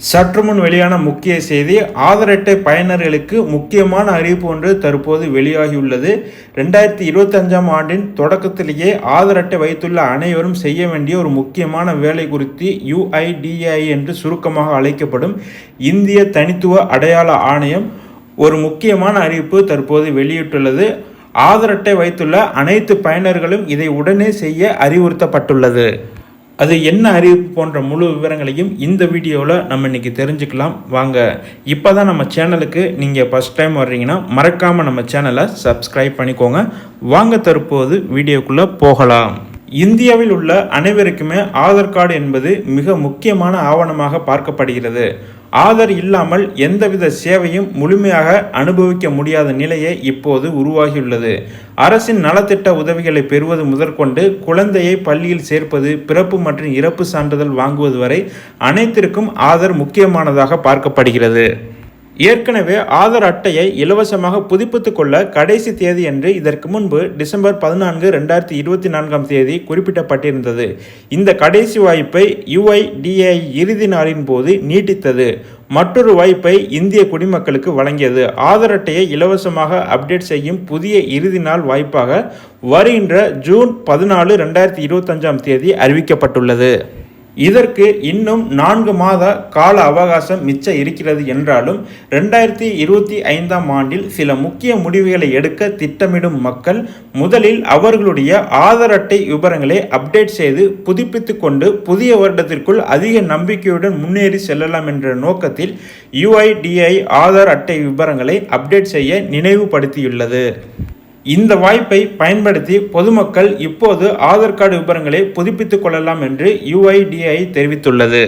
சற்று முன் வெளியான முக்கிய செய்தி, ஆதார் அட்டை பயனர்களுக்கு முக்கியமான அறிவிப்பு ஒன்று தற்போது வெளியாகியுள்ளது. 2025ஆம் ஆண்டின் தொடக்கத்திலேயே ஆதார் அட்டை வைத்துள்ள அனைவரும் செய்ய வேண்டிய ஒரு முக்கியமான வேலை குறித்து UIDAI என்று சுருக்கமாக அழைக்கப்படும் இந்திய தனித்துவ அடையாள ஆணையம் ஒரு முக்கியமான அறிவிப்பு தற்போது வெளியிட்டுள்ளது. ஆதார் அட்டை வைத்துள்ள அனைத்து பயனர்களும் இதை உடனே செய்ய அறிவுறுத்தப்பட்டுள்ளது. அது என்ன அறிவிப்பு போன்ற முழு விவரங்களையும் இந்த வீடியோவில் நம்ம இன்றைக்கி தெரிஞ்சுக்கலாம். வாங்க, இப்போ தான் நம்ம சேனலுக்கு நீங்கள் ஃபஸ்ட் டைம் வர்றீங்கன்னா மறக்காமல் நம்ம சேனலை சப்ஸ்கிரைப் பண்ணிக்கோங்க. வாங்க தற்போது வீடியோக்குள்ளே போகலாம். இந்தியாவில் உள்ள அனைவருக்குமே ஆதார் கார்டு என்பது மிக முக்கியமான ஆவணமாக பார்க்கப்படுகிறது. ஆதார் இல்லாமல் எந்தவித சேவையும் முழுமையாக அனுபவிக்க முடியாத நிலையே இப்போது உருவாகியுள்ளது. அரசின் நலத்திட்ட உதவிகளை பெறுவது முதற்கொண்டு குழந்தையை பள்ளியில் சேர்ப்பது, பிறப்பு மற்றும் இறப்பு சான்றிதழ் வாங்குவது வரை அனைத்திற்கும் ஆதார் முக்கியமானதாக பார்க்கப்படுகிறது. ஏற்கனவே ஆதார் அட்டையை இலவசமாக புதுப்பித்துக் கொள்ள கடைசி தேதி என்று இதற்கு முன்பு டிசம்பர் 14, 2024 குறிப்பிடப்பட்டிருந்தது. இந்த கடைசி வாய்ப்பை UIDAI இறுதி நாளின் போது நீட்டித்தது. மற்றொரு வாய்ப்பை இந்திய குடிமக்களுக்கு வழங்கியது. ஆதார் அட்டையை இலவசமாக அப்டேட் செய்யும் புதிய இறுதி நாள் வாய்ப்பாக வருகின்ற ஜூன் 14, 2025 அறிவிக்கப்பட்டுள்ளது. இதற்கு இன்னும் 4 மாத கால அவகாசம் மிச்சம் இருக்கிறது என்றாலும் 2025ஆம் ஆண்டில் சில முக்கிய முடிவுகளை எடுக்க திட்டமிடும் மக்கள் முதலில் அவர்களுடைய ஆதார் அட்டை விவரங்களை அப்டேட் செய்து புதுப்பித்து கொண்டு புதிய வருடத்திற்குள் அதிக நம்பிக்கையுடன் முன்னேறி செல்லலாம் என்ற நோக்கத்தில் UIDAI ஆதார் அட்டை விவரங்களை அப்டேட் செய்ய நினைவுபடுத்தியுள்ளது. இந்த வாய்ப்பை பயன்படுத்தி பொதுமக்கள் இப்போது ஆதார் கார்டு விவரங்களை புதுப்பித்துக் கொள்ளலாம் என்று UIDAI தெரிவித்துள்ளது.